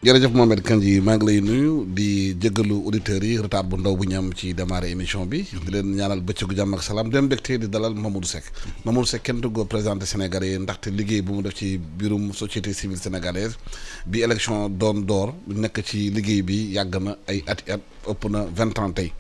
jërëjëf Mohamed Kandji maa ngi lay nuyu di jéggalu auditeurs yi retard bu ndaw bu ñu am ci démarrer émission bi di leen ñaanal bëccëgu jàmm ak salaam di leen mbégte di dalal Mamadou Seck kenn du ko présenté Sénégalais yi ndaxte liggéey bu mu def ci biirum société civile sénégalaise bi élection doon door nekk ci liggéey bi yàgg na ay at ëpp na 20 ans tey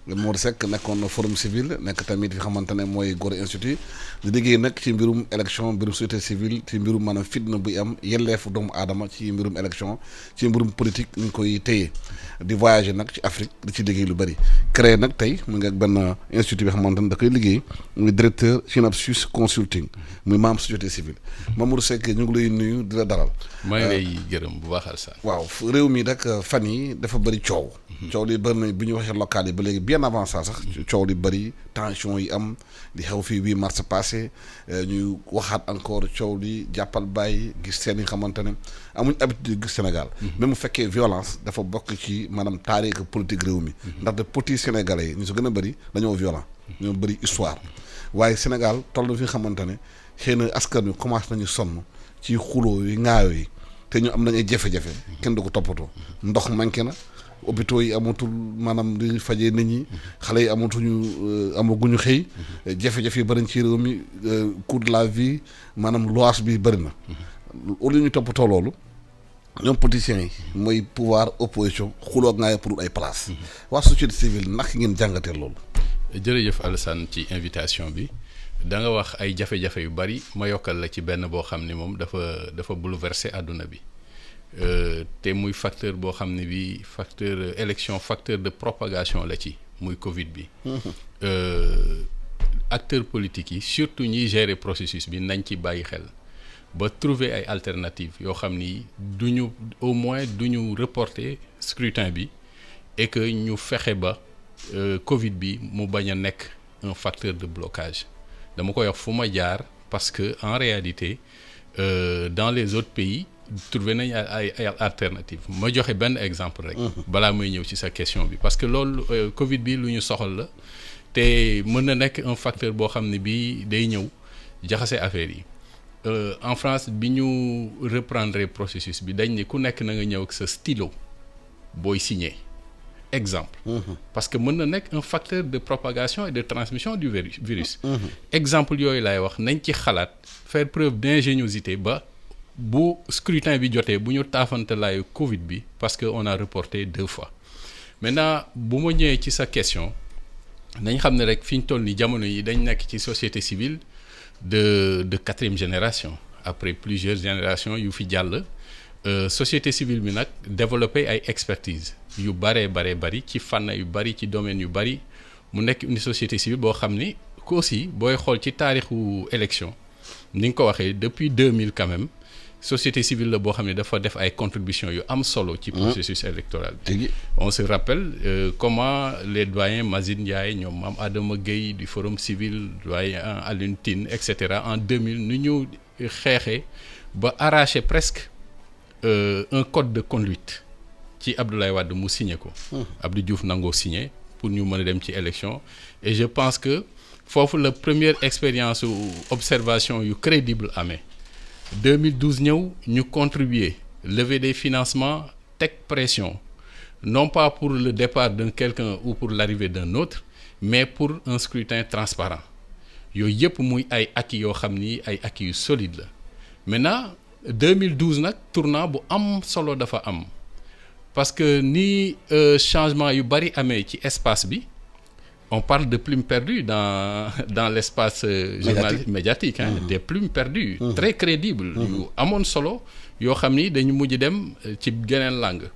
Mamadou Seck nekkoon na forum civil nekk tamit fi xamante ne mooy Gora Institut di liggéey nag ci mbirum élection mbirum société civile ci mbirum maanaam fitna buy am yelleefu doomu aadama ci mbirum élection ci mbirum politique ni ñu koy téye di voyager nag ci Afrique di ci liggéey lu bëri créé nag tey mu ngi ak benn institut bi xamante ne da koy liggéey muy directeur Synapsus Consulting muy membre société civile Mamadou Seck ñu ngi lay nuyu di la dalal. maa ngi lay gërëm bu baax Alassane. waaw réew mi nag fan yi dafa bëri coow. coow li bëri na bi ñu waxee local yi ba léegi bien avant ça sax coow li bëri tension yi am di xew fii 8 mars passé ñuy waxaat encore coow li jàppal bàyyi gis seen yi xamante ne amuñ habitude gis Sénégal même mu fekkee violence dafa bokk ci maanaam taarix politique réew mi ndaxte politique sénégalais yi ñu su gën a bëri dañoo violent ñoo bëri histoire waaye Sénégal toll na fi nga xamante ne xëy na askan wi commencé nañu sonn ci xuloo yi ŋaayoo yi te ñu am nañ ay jafe-jafe kenn du ko toppatoo ndox manqué na hôpitaux yi amatul maanaam di fajee nit ñi xale yi amaguñu xëy jafe-jafe yi bëri ci réew mi coût de la vie maanaam loyer bi bëri na au lieu ñu toppatoo loolu ñoom politiciens yi mooy pouvoir opposition xuloo ngaay pour ay place waa société civile naka ngeen jàngatee loolu. jërëjëf Alassane ci invitation bi da nga wax ay jafe-jafe yu bëri ma yokkal la ci benn boo xam ni moom dafa bouleversé àdduna bi. te muy facteur boo xam ne bi facteur élection facteur de propagation la ci muy Covid bi acteurs politiques yi surtout ñiy gérer processus bi nañ ci bàyyi xel ba trouver ay alternatives yoo xam ni duñu au moins duñu reporter scrutin bi et que ñu fexe ba Covid bi mu bañ a nekk un facteur de blocage dama koy wax fu ma jaar parce que en réalité dans les autres pays trouvé nañ ay alternative ma joxe benn exemple rek balaa may ñëw ci sa question bi parce que loolu Covid bi lu ñu soxal la te mën na nekk un facteur boo xam ne bii day ñëw jaxase affaire yi en France bi ñu reprendre processus bi dañ ne ku nekk na nga ñëw ak sa stylo booy signer exemple parce que mën na nekk un facteur de propagation et de transmission du virus exemple yooyu laay wax nañ ci xalaat faire preuve d'ingéniosité ba bu scrutin bi jotee bu ñu taafante laayu Covid bi parce que on a reporté 2 fois maintenant bu ma ñëwee ci sa question nañ xam ne rek fi ñu toll ni jamono yi dañ nekk ci société civile de 4e génération après plusieurs générations yu fi jàll société civile bi nag développé ay expertise yu bari ci fànn yu bari ci domaine yu bari mu nekk une société civile boo xam ni ko aussi booy xool ci taarixu élection ni nga ko waxee depuis 2000 quand même société civile la boo xam ne dafa def ay contributions yu am solo ci processus électoral bi on se rappelle comment les doyens Mazine Ndiaye ñoom Mame Adama Gueye du forum civil doyen Alioune Tine et cetera en 2000 nu ñu xeexee ba arracher presque un code de conduite ci Abdoulaye Wade mu signé ko Abdou Diouf nangoo signé pour ñu mën a dem ci élection et je pense que foofu la première expérience observation yu crédible amee 2012 ñëw ñu contribuer lever des financements teg pression non pas pour le départ d'un quelqu'un ou pour l'arrivée d'un autre mais pour un scrutin transparent yooyu yëpp muy ay acquis yoo xam ni ay acquis yu solide la maintenant 2012 nag tournant bu am solo dafa am parce que ni changement yu bari amee ci espace bi on parle de plumes perdues dans l'espace journalistique médiatique des plumes perdues très crédibles yu amoon solo yoo xam ni dañu mujj dem ci geneen langue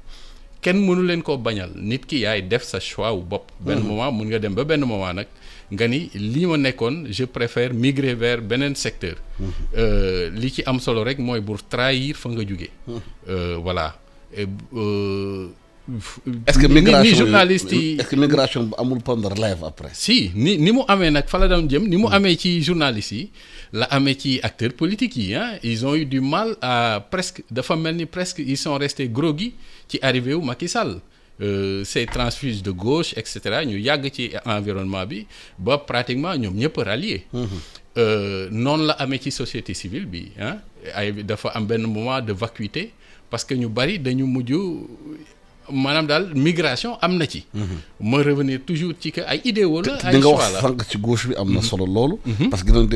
kenn mënu leen koo bañal nit ki yaay def sa choix wu bopp benn moment mun nga dem ba benn moment nag nga ni lii ma nekkoon je préfère migrer vers beneen secteur li ci am solo rek mooy pour trahir fa nga jóge voilà est-ce que migration journaliste yi est-ce que migration bu amul point de relève après. si ni mu amee nag fa la doon jëm ni mu amee ci journalistes yi la amee ci acteurs politiques yi ils ont eu du mal à presque dafa mel ni presque ils sont restés groggy ci arrivé wu Macky Sall ces transfuges de gauche et cetera ñu yàgg ci environnement bi ba pratiquement ñoom ñëpp rallié. noonu la amee ci société civile bi ay dafa am benn moment de vacuité parce que ñu bari dañu mujj maanaam daal migration am na ci. ma revenir toujours ci que ay idéaux la ay choix la nga wax sànq ci gauche bi am na solo loolu. parce que gis nañu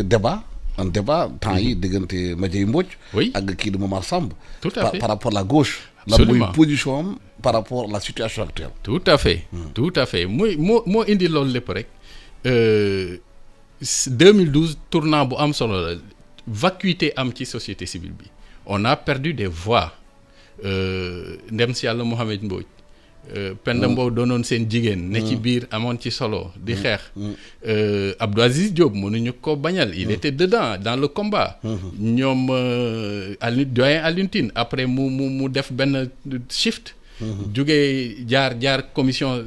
un débat temps yi diggante Madiaye Mbodj. oui ak kii di Momar Samb. tout à fait par rapport à la gauche. Absolument. la muy position am par rapport à la situation actuelle. tout à fait. tout à fait moo indi loolu lépp rek 2012 tournant bu am solo la vacuité am ci société civile bi on a perdu des voix ndem si yàlla Mohamed Mbodj. Penda Mbow doonoon seen jigéen. ne ci biir amoon ci solo di xeex. Abdou Aziz Diop mënuñu ko bañal. il était dedans dans le combat. ñoom doyen Alioune Tine après mu def benn shift. jugee jaar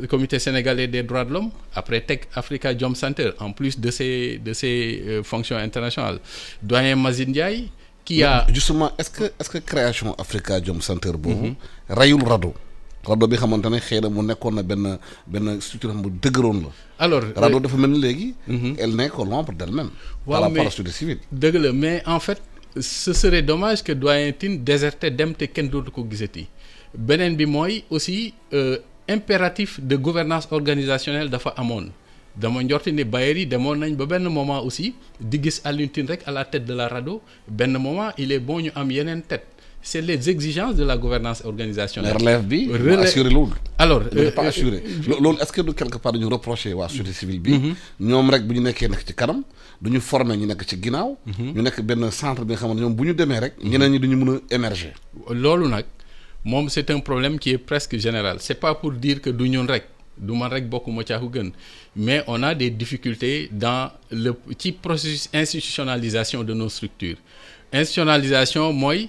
comité sénégalais des droits de l'homme après teg Africa Jom Center en plus de ses fonctions internationales doyen Mazine Ndiaye. qui a justement est-ce que création Africa Jom Center boobu. rayul RADDHO bi xamante ne xëy na mu nekkoon na benn structure bu dëgëroon la. alors RADDHO dafa mel ni léegi. elle n'est que l'ombre d'elle-même. waaw par rapport à la société civile. dëgg la mais en fait ce serait dommage que doyen Tine déserté dem te kenn dootu ko gisati beneen bi mooy aussi impératif de gouvernance organisationnelle dafa amoon dama njorti ni bailleurs yi demoon nañ ba benn moment aussi di gis Alioune Tine rek à la tête de la RADDHO benn moment il est bon ñu am yeneen tête. c'est les exigences de la gouvernance organisationnelle. relève bi assuré loolu. alors pas assuré loolu est-ce que du quelque part dañu reproché waa société civile bi. ñoom rek bu ñu nekk ci kanam du ñu former ñu nekk ci ginnaaw. ñu nekk benn centre bi nga xam ne ñoom bu ñu demee rek. ñeneen ñi duñu mën a émerger. loolu nag moom c'est un problème qui est presque général c'est pas pour dire que du ñun rek du man rek bokkuma caa ko gën mais on a des difficultés dans le ci processus institutionnalisation de nos structures institutionnalisation mooy.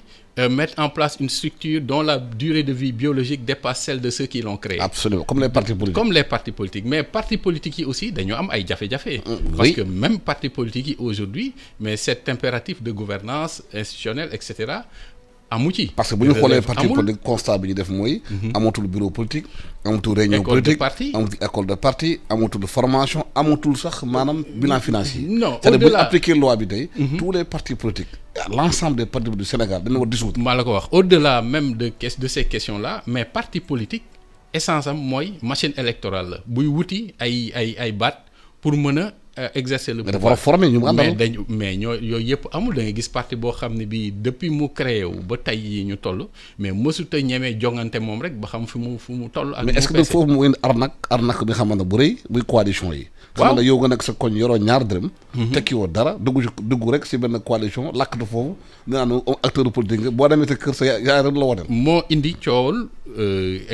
Mettre en place une structure dont la durée de vie biologique dépasse celle de ceux qui l'ont créée. Absolument, comme les partis politiques. Comme les partis politiques. Mais partis politiques yi aussi dañoo am ay jafe-jafe. Parce que même partis politiques yi aujourd'hui mais cet impératif de gouvernance institutionnelle et cetera amu ci. parce que bu ñu xoolee parti politique constat bi ñu def mooy. amatul bureau politique. amatul réunion politique amatul école de parti amatul formation amatul sax maanaam bilan financier. non c'est-à-dire bu ñu appliquer loi bi tey. tous les partis politiques. l'ensemble des partis du Sénégal dañu war dissoudre. maa la ko wax au-delà même de ces questions-là mais parti politique essence am mooy machine électorale la buy wuti ay baat pour mën a exercer le pouvoir. dafa war a former ñu mu àndal mais yooyu yëpp amul da nga gis parti boo xam ne bii depuis mu créé wu ba tey yi ñu toll mais mësut a ñemee jongante moom rek ba xam fu mu toll. ak mais est-ce que foofu mu indi arnaque bi xamante ne bu rëy buy coalition yi. waaw xam nga yow nga nekk sa koñ yoroo ñaar dërëm. tekki woo dara dugg rek si benn coalition lakk na foofu nga naan acteur politique nga boo demee sa kër sa yaay rek la woteel. moo indi coowal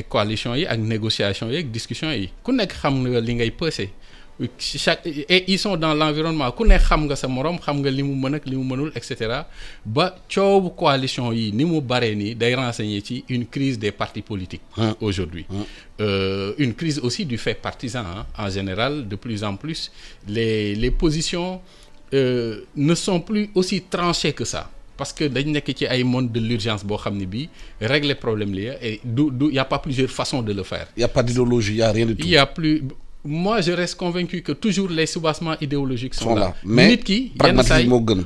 coalition yi ak négociation yi ak discussion yi ku nekk xam nga li ngay peser. et ils sont dans l'environnement ku ne xam nga sa morom xam nga li mu mën ak li mu mënul et cetera ba coowu coalition yi ni mu baree nii day renseigner ci une crise des partis politiques aujourd'hui une crise aussi du fait partisan en général de plus en plus les positions ne sont plus aussi tranchées que ça parce que dañ nekk ci ay monde de l'urgence boo xam ne bii régler problème li et du y a pas plusieurs façons de le faire. Il y a pas d'idéologie, il y a rien du tout. Il y a plus. Moi je reste convaincu que toujours les soubassements idéologiques sont là. mais nit ki pragmatisme moo gën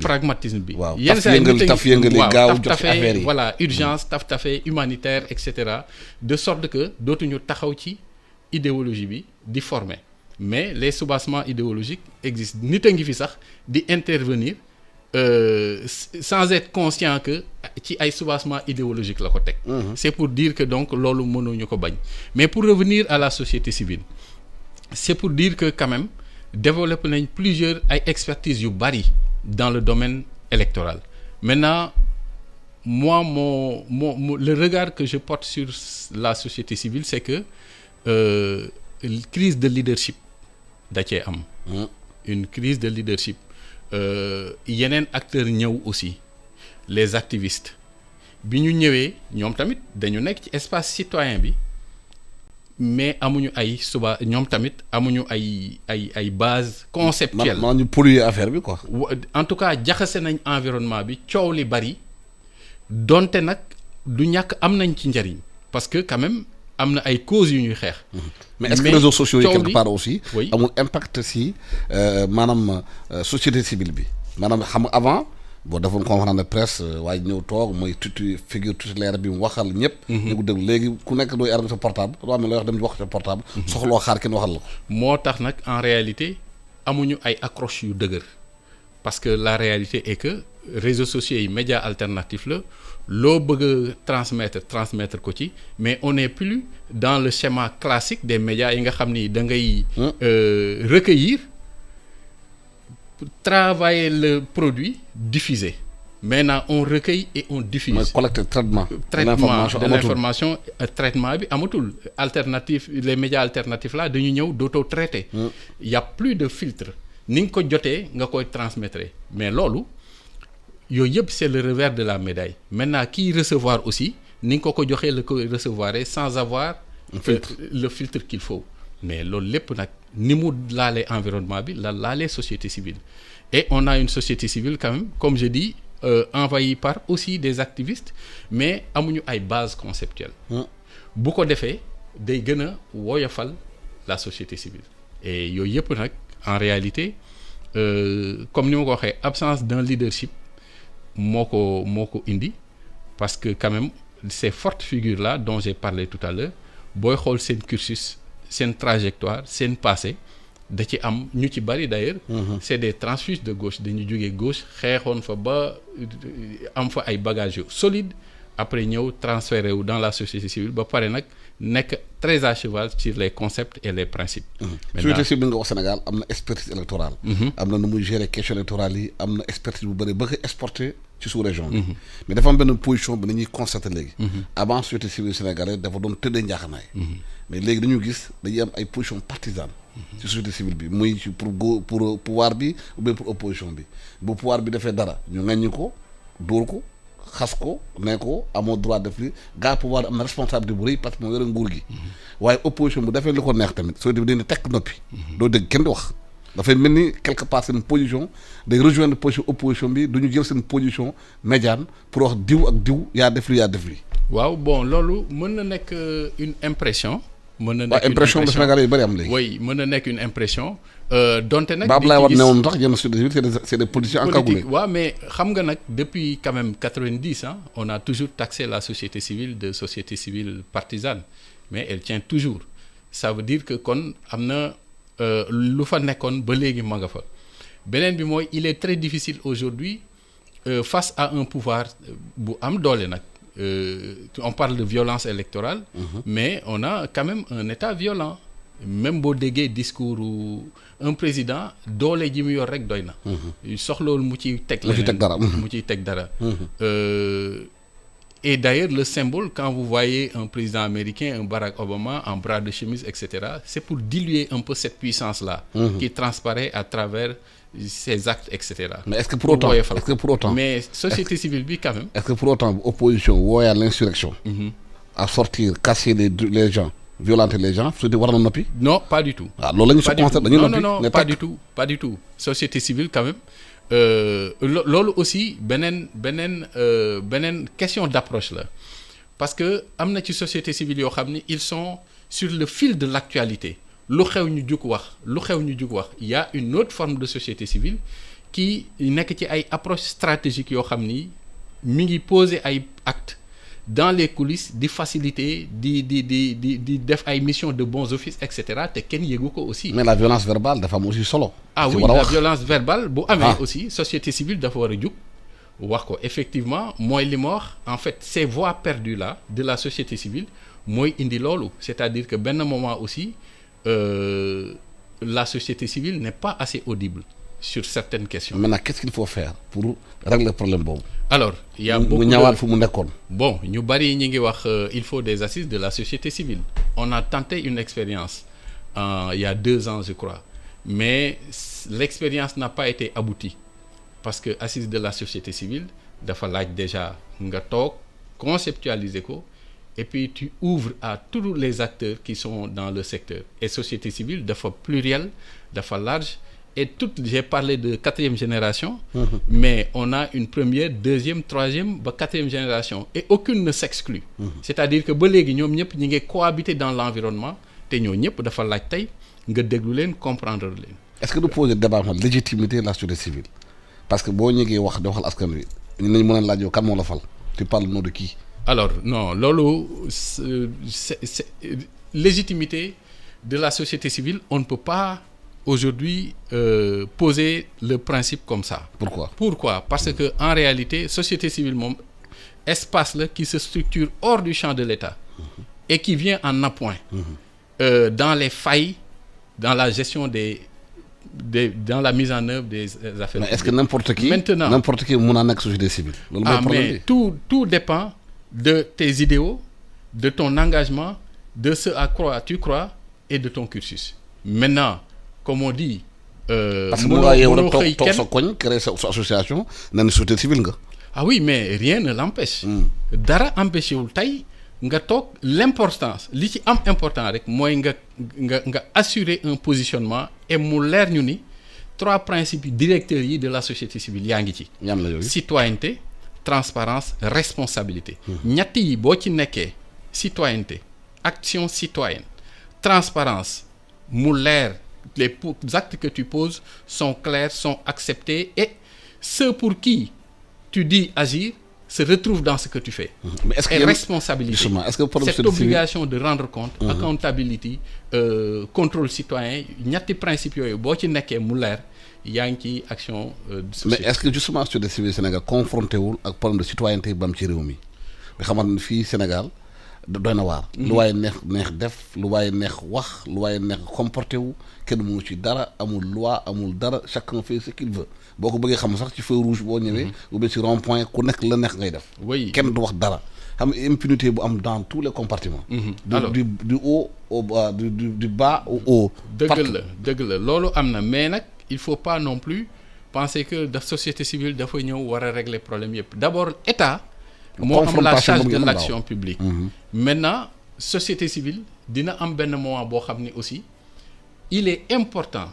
pragmatisme bi. waaw yenn saa yi taf yëngali gaaw jox affaire yi voilà urgence taf-tafee humanitaire et cetera de sorte que dootuñu taxaw ci idéologie bi di former mais les soubassements idéologiques existent nit a ngi fi sax di intervenir sans être conscient que ci ay soubassement idéologique la ko teg. C'est pour dire que donc loolu mënuñu ko bañ mais pour revenir à la société civile c'est pour dire que quand même développé nañ plusieurs ay expertises yu bari dans le domaine électoral maintenant moi le regard que je porte sur la société civile c'est que crise de leadership da cee am une crise de leadership yeneen acteurs ñëw aussi les activistes bi ñu ñëwee ñoom tamit dañu nekk ci espace citoyen bi mais amuñu ay ñoom tamit amuñu ay base conceptuelle. ñu polluer affaire bi quoi. en tout cas jaxase nañ environnement bi coow li bari donte nag du ñàkk am nañ ci njariñ parce que quand même am na ay causes yu ñuy xeex. mais est-ce que réseaux sociaux yi quelque part aussi. oui amul impact si maanaam société civile bi maanaam xam avant boo defoon conférence de presse waaye ñëw toog mooy figure tutélaire bi mu waxal ñëpp. ñu ko déglu léegi ku nekk dooy arrêté sa portable doo am ne looy wax dem wax sa portable. soxloo xaar kenn waxal la ko. moo tax nag en réalité amuñu ay accroche yu dëgër parce que la réalité est que réseaux sociaux yi médias alternatifs la loo bëgg a transmettre ko ci mais on n'est plus dans le schéma classique des médias yi nga xam ni da ngay recueillir travailler le produit diffuser maintenant on recueille et on diffuse. mooy collecte traitement de l'information traitement bi amatul alternative les médias alternatifs là dañu ñëw dootoo traité. Y a plus de filtre ni nga ko jotee nga koy transmettre mais loolu yooyu yëpp c'est le revers de la médaille maintenant kiy recevoir aussi ni nga ko joxee la koy recevoir sans avoir le filtre qu'il faut mais loolu lépp nag ni mu laalee environnement bi la laalee société civile et on a une société civile quand même comme je dis envahie par aussi des activistes mais amuñu ay bases conceptuelles bu ko defee day gën a woyofal la société civile et yooyu yëpp nag en réalité comme ni ma ko waxee absence d'un leadership moo ko indi parce que quand même ces fortes figures là dont j'ai parlé tout à l'heure booy xool seen cursus seen trajectoire seen passé da ci am ñu ci bari d'ailleurs c'est des transfuges de gauche dañu jógee gauche xeexoon fa ba am fa ay bagages solides après ñëw transféré wu dans la société civile ba pare nag nekk très à cheval sur les concepts et les principes. société civile nga wax Sénégal am na expertise électorale. am na nu muy gérer question électorale yi am na expertise bu bëri bëgg exporter ci sous-région bi. mais dafa am benn position bi nañuy constater léegi. avant société civile sénégalaise dafa doon tëddee njaaxanaay. mais léegi dañu gis dañuy am ay position partisane ci société civile bi muy pour pouvoir bi ou bien pour opposition bi bu pouvoir bi defee dara ñu ŋaññi ko dóor ko. xas ko ne ko amoo droit def li gaa pouvoir am na responsabilité bu rëy parce que moo yore nguur gi waaye opposition bu defee li ko neex tamit soo dee tekk noppi doo dégg kenn di wax dafay mel ni quelque part seen position day rejoindre position opposition bi du ñu jël seen position médiane pour wax diw ak diw yaa def li waaw bon loolu mën na nekk une impression mën na nekk impression de Sénégalais yu bëri am léegi oui mën na nekk une impression donte nag Abdoulaye Wade ne woon tax yenn société civile c'est des politiciens encagoulés waaw mais xam nga nag depuis quand même 90 ans on a toujours taxé la société civile de société civile partisane mais elle tient toujours ça veut dire que kon am na lu fa nekkoon ba léegi ma nga fa beneen bi mooy il est très difficile aujourd'hui face à un pouvoir bu am doole nag on parle de violence électorale mais on a quand même un état violent même boo déggee discours un président doole ji mu yor rek doy na soxlawul mu ciy teg leneen mu ciy teg dara et d'ailleurs le symbole quand vous voyez un président américain un Barack Obama en bras de chemise etc c'est pour diluer un peu cette puissance là qui transparaît à travers ses actes etc mais est-ce que pour autant mais société civile bi quand même est-ce que pour autant opposition wooyaa l'insurrection à sortir casser les gens violenter les gens su di war na noppi non pas du tout waaw loolu la ñu su constat dañu noppi non pas du tout société civile quand même loolu aussi beneen question d'approche la parce que am na ci société civile yoo xam ni ils sont sur le fil de l'actualité lu xew ñu jug wax il y a une autre forme de société civile qui nekk ci ay approche stratégique yoo xam ni mi ngi poser ay actes dans les coulisses di faciliter di def ay missions de bons offices etc te kenn yëgu ko aussi. mais la violence verbale dafa am aussi solo. Oui la violence verbale bu amee aussi société civile dafa war a jug wax ko effectivement mooy li ma wax en fait ces voix perdues là de la société civile mooy indi loolu c'est-à-dire que benn moment aussi la société civile n'est pas assez audible sur certaines questions. Maintenant qu'est-ce qu'il faut faire pour régler le problème boobu. Alors il y a beaucoup ñëwaat fu mu nekkoon. Bon ñu bari ñi ngi wax il faut des assises de la société civile. On a tenté une expérience il y a 2 ans je crois mais l'expérience n'a pas été aboutie parce que assises de la société civile dafa laaj déjà nga toog conceptualiser ko et puis tu ouvres à tous les acteurs qui sont dans le secteur et société civile dafa pluriel dafa large. Et j'ai parlé de 4e génération, mais on a une première, 2e, 3e, 4e génération, et aucune ne s'exclut. C'est-à-dire que ba léegi ñoom ñëpp ñi ngi cohabiter dans l'environnement te ñoo ñëpp dafa laaj tey nga déglu leen comprendre leen. Est-ce que nous posons le débat sur la légitimité de la société civile parce que boo ñëgee wax di waxal askan wi ñu nañ mën a laaj yow kan moo la fal tu parles au nom de qui. Alors non loolu c'est légitimité de la société civile on ne peut pas aujourd'hui poser le principe comme ça. Pourquoi parce que en réalité société civile moom espace la qui se structure hors du champ de l'État et qui vient en appoint dans les failles dans la gestion dans la mise en œuvre des affaires. Mais est-ce que n'importe qui mën naa nekk société civile. loolu mooy problème bi. Mais tout dépend de tes idéaux, de ton engagement, de ce à quoi tu crois et de ton cursus. Maintenant, comme on dit. parce que mënoo yow rek toog sa koñ créer sa association na ne société civile nga. Ah oui mais rien ne l'empêche. dara empêché wul tey nga toog l'importance li ci am important rek mooy nga assurer un positionnement et mu leer ñu ni 3 principes directeurs yi de la société civile yaa ngi ci. ñan la yooyu citoyenneté transparence responsabilité. ñett yi boo ci nekkee citoyenneté action citoyenne transparence mu leer les actes que tu poses sont clairs sont acceptés et ceux pour qui tu dis agir se retrouvent dans ce que tu fais. Mais est-ce et responsabilité est-ce que cette obligation de rendre compte accountability contrôle citoyen ñetti principes yooyu boo ci nekkee mu leer yaa ngi ci action sociale. Mais est-ce que justement société civile Sénégal confronté wul ak problème de citoyenneté ba am ci réew mi nga xamante ne fii Sénégal doy na waar. lu waaye neex def lu waaye neex wax lu waaye neex comporté wu kenn mënu ci dara amul loi amul dara chacun fait ce qu'il veut boo ko bëggee xam sax ci feu rouge boo ñëwee. ou bien ci rond point ku nekk la neex ngay def. oui kenn du wax dara xam impunité bu am dans tous les compartiments. alors du haut au bas du bas au haut. dëgg la loolu am na mais nag il faut pas non plus penser que la société civile dafa ñëw war a régler problème yëpp d'abord état. moo am la charge de l'action publique. Maintenant société civile dina am benn moment boo xam ni aussi il est important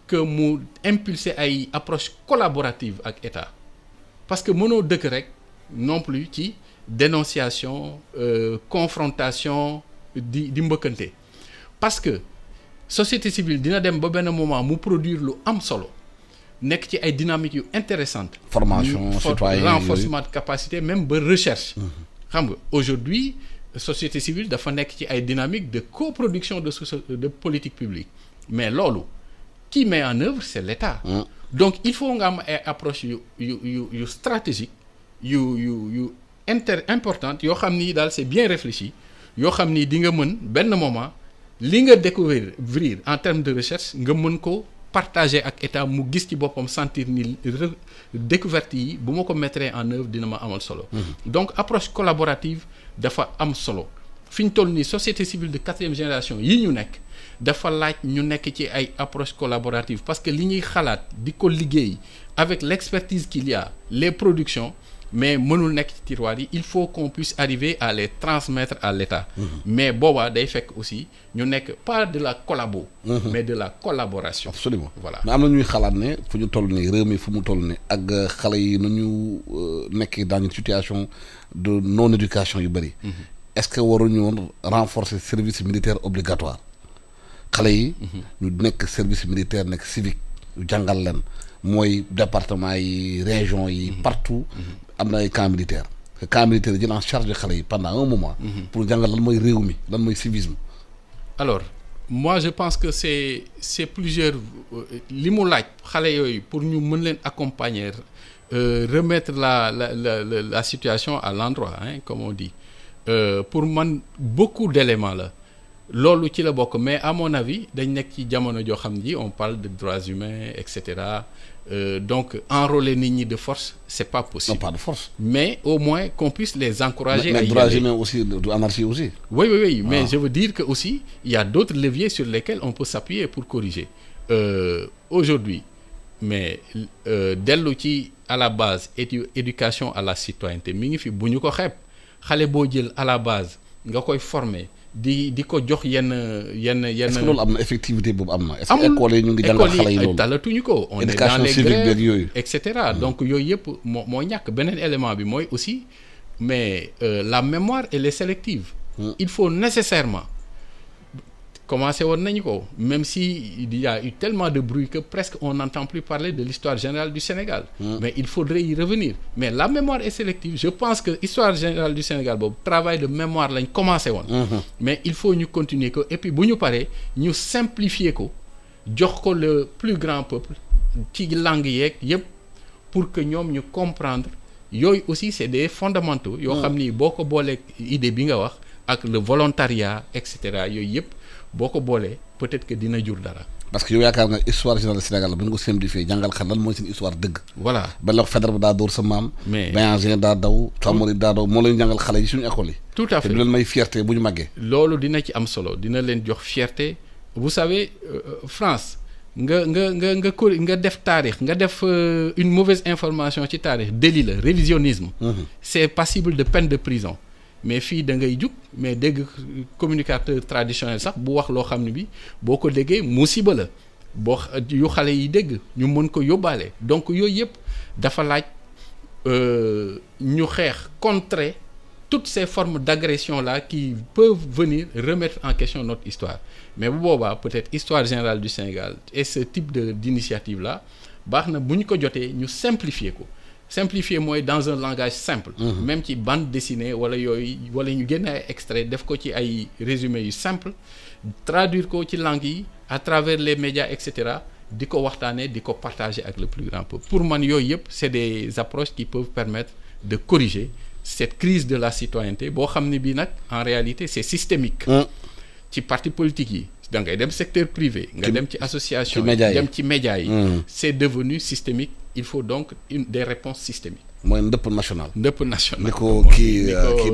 que mu impulser ay approche collaborative ak état parce que mënoo dëkk rek non plus ci dénonciation confrontation di mbëkkante parce que société civile dina dem ba benn moment mu produire lu am solo nekk ci ay dynamiques yu intéressantes. formation citoyenne renforcement de capacité même ba recherche. xam nga aujourd'hui société civile dafa nekk ci ay dynamiques de coproduction de politique publique mais loolu qui met en œuvre c'est l'État. Donc il faut nga am ay approche yu stratégique yu importante yoo xam ni daal c'est bien réfléchi yoo xam ni di nga mën benn moment li nga découvrir en termes de recherche nga mën ko partager ak état mu gis ci boppam sentir ni découverte yi bu ma ko mettre en œuvre dina ma amal solo. Donc approche collaborative dafa am solo fi ñu toll nii société civile de 4e génération yi ñu nekk dafa laaj ñu nekk ci ay approche collaborative parce que li ñuy xalaat di ko liggéey avec l'expertise qu'il y a les productions mais mënul nekk ci tiroir yi il faut qu'on puisse arriver à les transmettre à l'État. Mais boobaa day fekk aussi ñu nekk pas de la collabo. Mais de la collaboration. Absolument. Voilà. Mais am na ñuy xalaat ne fu ñu toll nii réew mi fu mu toll nii ak xale yi nu ñu nekkee dans une situation de non éducation yu bëri. Est-ce que waruñu woon renforcer service militaire obligatoire xale yi. ñu nekk service militaire nekk civique ñu jàngal leen mooy département yi région yi partout. am na ay camps militaires camps militaires jël en charge xale yi pendant un moment. pour jàngal lan mooy réew mi lan mooy civisme. Alors moi je pense que c'est plusieurs li mu laaj xale yooyu pour ñu mën leen accompagner remettre la situation à l'endroit hein, comme on dit pour man beaucoup d'éléments la loolu ci la bokk mais à mon avis dañ nekk ci jamono joo xam ni on parle de droits humains et cetera donc enrôler nit ñi de force c'est pas possible. Non, pas de force. Mais au moins qu'on puisse les encourager. Mais droits humains aussi, de anarchie aussi. Oui. Mais je veux dire que aussi il y a d'autres leviers sur lesquels on peut s'appuyer pour corriger. Aujourd'hui mais dellu ci à la base éducation à la citoyenneté mi ngi fi bu ñu ko xeeb xale boo jël à la base nga koy former. di ko jox yenn. est-ce que loolu am na effectivité boobu am na. est-ce que école yi ñu ngi jàngal xale yi loolu talatuñu ko. on est dans les grèves yooyu et cetera donc yooyu yëpp moo ñàkk beneen élément bi mooy aussi mais la mémoire elle est sélective. Il faut nécessairement commencé woon nañu ko même si il y a eu tellement de bruit que presque on n'entend plus parler de l'histoire générale du Sénégal. Mais il faudrait y revenir. Mais la mémoire est sélective. Je pense que histoire générale du Sénégal boobu travail de mémoire lañ commencé woon. Mais il faut ñu continuer ko et puis bu ñu paree ñu simplifier ko jox ko le plus grand peuple ci langue yeeg yëpp pour que ñoom ñu comprendre yooyu aussi c'est des fondamentaux. yoo xam ni boo ko booleeg idée bi nga wax ak le volontariat et cetera yooyu yëpp. boo ko boolee peut-être que dina jur dara. parce que yow yaakaar nga histoire générale Sénégal la bu ñu ko simplifié jàngal xel lan mooy seen histoire dëgg. voilà ba la Faidherbe ba daa dóor sa maam. mais Béhanger daa daw. Famori daa daw moo leen jàngal xale yi suñu école yi. tout à fait te du leen may fierté bu ñu màggee. loolu dina ci am solo dina leen jox fierté vous savez France nga def taarix nga def une mauvaise information ci taarix délit la révisionnisme. C'est passible de peine de prison. mais fii da ngay jug mais dégg communicateur traditionnel sax bu wax loo xam ne bi boo ko déggee musiba la boo yu xale yi dégg ñu mën ko yóbbaale donc yooyu yëpp dafa laaj ñu xeex contrer toutes ces formes d'agression là qui peuvent venir remettre en question notre histoire mais bu boobaa peut-être histoire générale du Sénégal et ce type d'initiative là baax na bu ñu ko jotee ñu simplifier ko. Simplifier mooy dans un langage simple. Même ci bande dessinée wala yooyu wala ñu génne ay extrait def ko ci ay résumé yu simple traduire ko ci langue yi à travers les médias et cetera di ko waxtaanee di ko partager ak le plus grand peuple. Pour man yooyu yëpp c'est des approches qui peuvent permettre de corriger cette crise de la citoyenneté boo xam ne bii nag en réalité c'est systémique. ci parti politique yi da ngay dem secteur privé. nga dem ci association yi dem ci médias yi. C'est devenu systémique. Il faut donc des réponses systémiques. mooy ndëpp national. ndëpp national ni ko kii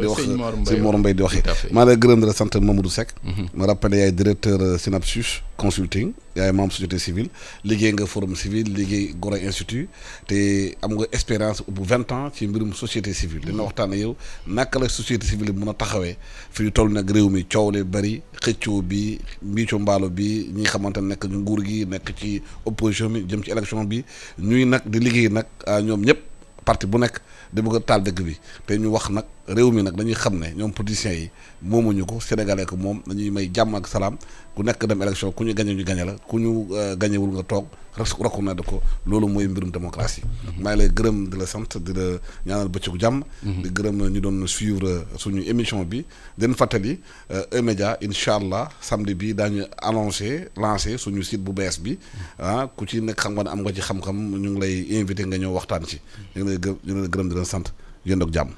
di wax sëñ Mor Mbaye di waxee. maa lay gërëm di la sant Mamadou Seck. ma rappelé yaay directeur Synapsus Consulting yaay membre société civile liggéey nga forum civil liggéey Gora Institut te am nga expérience bu 20 ans ci mbirum société civile. dina waxtaan ak yow naka la société civile mën a taxawee fi ñu toll nag réew mi coow li bari xëccoo bi mbiicoo mbaalo bi ñi xamante ne nekk nguur gi nekk ci opposition bi jëm ci élection bi ñuy nag di liggéey nag ñoom ñëpp. parti bu nekk di bëgg a taal dëkk bi te ñu wax nag réew mi nag dañuy xam ne ñoom politiciens yi moomuñu ko sénégalais ko moom dañuy may jàmm ak salaam ku nekk dem élection ku ñu gañe ñu gañe la ku ñu gañewul nga toog reconnaître ko loolu mooy mbirum démocratie. maa ngi lay gërëm di la sant di la ñaanal bëccëgu jàmm. di gërëm ñu doon suivre suñu émission bi den fàttali E-Media incha allah samedi bi daañu lancé suñu site bu bees bi ku ci nekk xam nga ne am nga ci xam-xam ñu ngi lay invité nga ñëw waxtaan ci ñu ngi lay gërëm di la sant yéen ak jàmm.